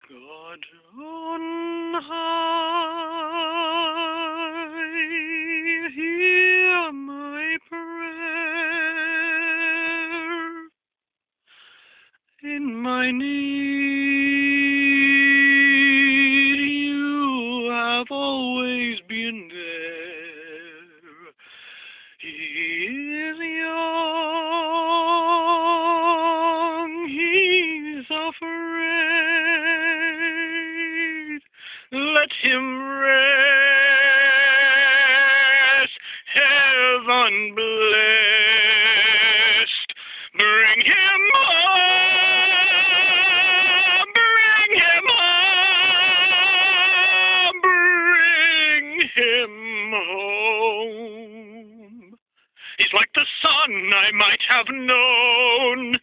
God on high, hear my prayer. In my need, you have always been there. He is young, he's afraid. Let him rest, heaven blessed. Bring him home, bring him home, bring him home. He's like the sun I might have known.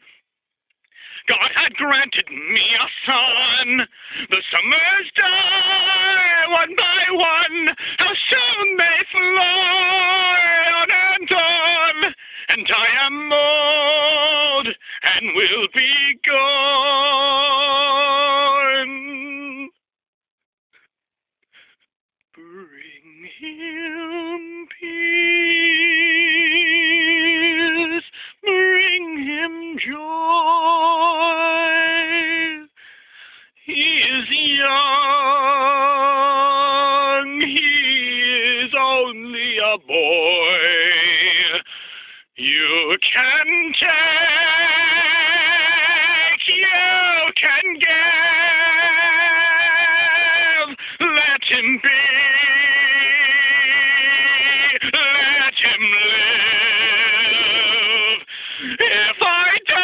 God had granted me a son. The summers die one by one. How soon they fly on and on. And I am old and will be gone. Bring him peace. Bring him joy. He is young, he is only a boy. You can take, you can give. Let him be, let him live. If I die,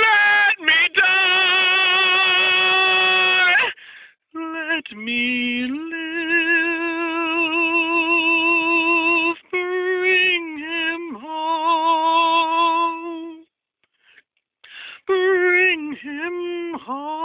let me die. Let me live. Bring him home. Bring him home.